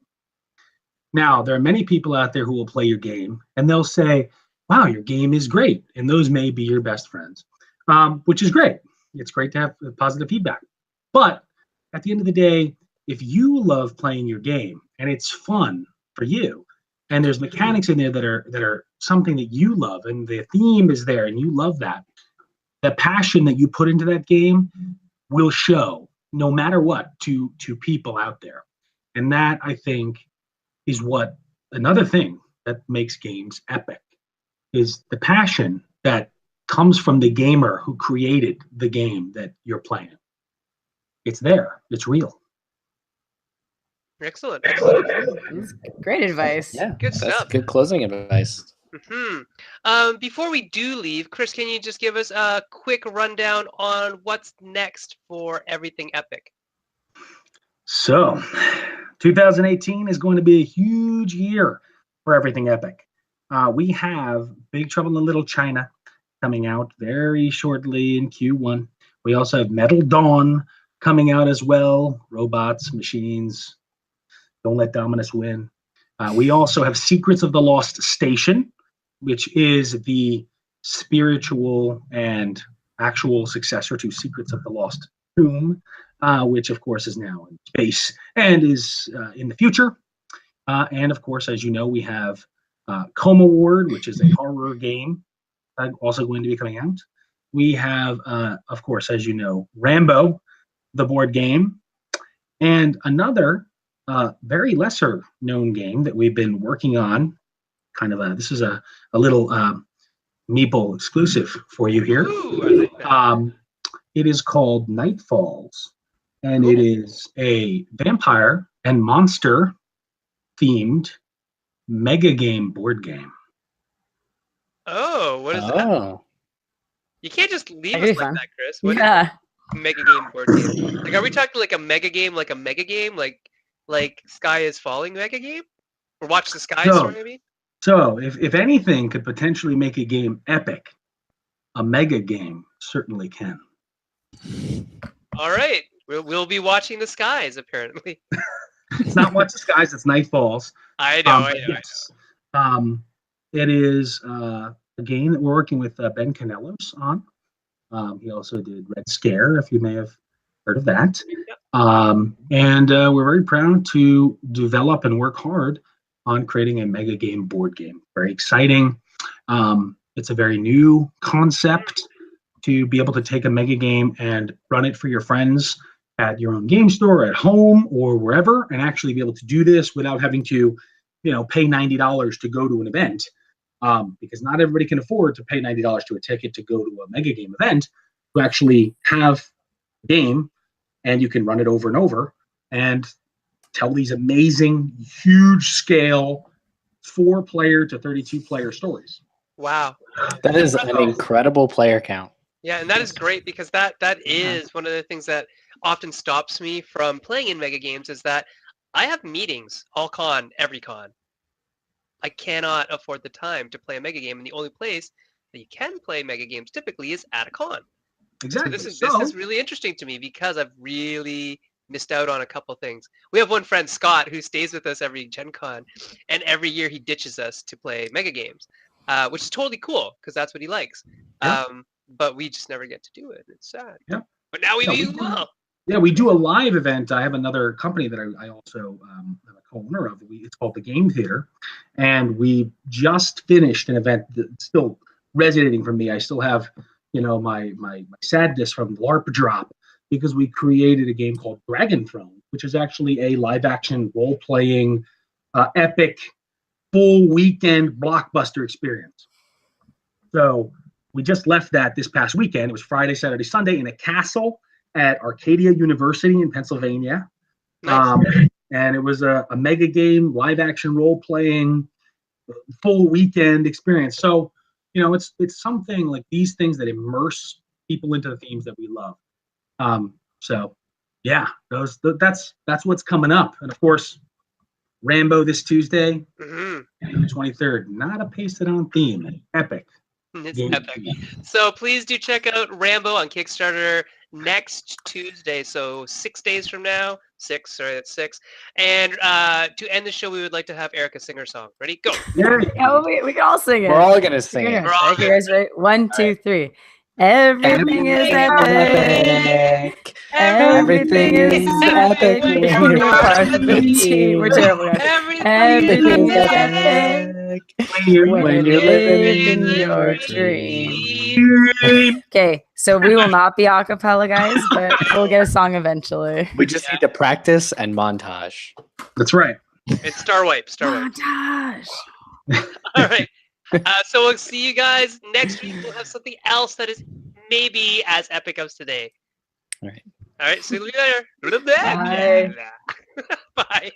Now, there are many people out there who will play your game and they'll say, wow, your game is great. And those may be your best friends, which is great. It's great to have positive feedback. But at the end of the day, if you love playing your game and it's fun for you, and there's mechanics in there that are something that you love, and the theme is there and you love that, the passion that you put into that game will show no matter what to people out there. And that, I think, is what another thing that makes games epic, is the passion that comes from the gamer who created the game that you're playing. It's there. It's real. Excellent. Great advice. Yeah, Good that's stuff. good closing advice. Before we do leave, Chris, can you just give us a quick rundown on what's next for Everything Epic? So, 2018 is going to be a huge year for Everything Epic. We have Big Trouble in Little China coming out very shortly in Q1. We also have Metal Dawn coming out as well. Robots, machines, don't let Dominus win. We also have Secrets of the Lost Station, which is the spiritual and actual successor to Secrets of the Lost Tomb, which of course is now in space and is in the future. And of course, as you know, we have Coma Ward, which is a horror game, also going to be coming out. We have, of course, as you know, Rambo, the board game, and another very lesser known game that we've been working on. This is a little Meeple exclusive for you here. Ooh, I like that. It is called Night Falls, and it is a vampire and monster themed mega game board game. Oh, what is that? You can't just leave us like that, Chris. What is a mega game board game? Like, are we talking like a mega game, like Sky is Falling mega game? Or Watch the Sky, sorry, I mean? So, if anything could potentially make a game epic, a mega game certainly can. All right. We'll be watching the skies, apparently. It's not What's Disguised, it's Night Falls. I know. But yes, it is a game that we're working with Ben Canelos on. He also did Red Scare, if you may have heard of that. Yep. And we're very proud to develop and work hard on creating a mega game board game. Very exciting. It's a very new concept to be able to take a mega game and run it for your friends at your own game store, at home, or wherever, and actually be able to do this without having to, pay $90 to go to an event. Because not everybody can afford to pay $90 to a ticket to go to a mega game event, to actually have a game and you can run it over and over and tell these amazing, huge scale 4-player to 32-player stories. Wow. That is an incredible player count. Yeah, and that is great because that is one of the things that often stops me from playing in mega games is that I have meetings all con, every con. I cannot afford the time to play a mega game, and the only place that you can play mega games typically is at a con. Exactly. So this is really interesting to me because I've really missed out on a couple things. We have one friend, Scott, who stays with us every Gen Con, and every year he ditches us to play mega games, which is totally cool because that's what he likes. Yeah. But we just never get to do it. It's sad. Yeah. But now we will. Yeah, we do a live event. I have another company that I also am a co-owner of. It's called the Game Theater, and we just finished an event that's still resonating for me. I still have, my sadness from the LARP drop because we created a game called Dragon Throne, which is actually a live-action role-playing, epic, full weekend blockbuster experience. So we just left that this past weekend. It was Friday, Saturday, Sunday in a castle at Arcadia University in Pennsylvania. Nice. And it was a mega game, live action role playing, full weekend experience. So, it's something like these things that immerse people into the themes that we love. So yeah, that's what's coming up. And of course, Rambo this Tuesday, the 23rd. Not a paste it on theme. Epic. It's epic. So please do check out Rambo on Kickstarter next Tuesday. So 6 days from now. 6, sorry, that's 6. And to end the show, we would like to have Erica sing her song. Ready? Go. Oh, we can all sing it. We're all gonna sing it. Okay, guys, ready? 1, 2, 3. Everything is epic. Everything is epic. When you're part of the team. We're terrible, guys. Everything is epic. When you're living your dream. Okay, so we will not be a cappella, guys, but we'll get a song eventually. We just need to practice and montage. That's right. It's Star Wipe. Montage. All right. So we'll see you guys next week. We'll have something else that is maybe as epic as today. All right. All right. See you later. Bye. Bye.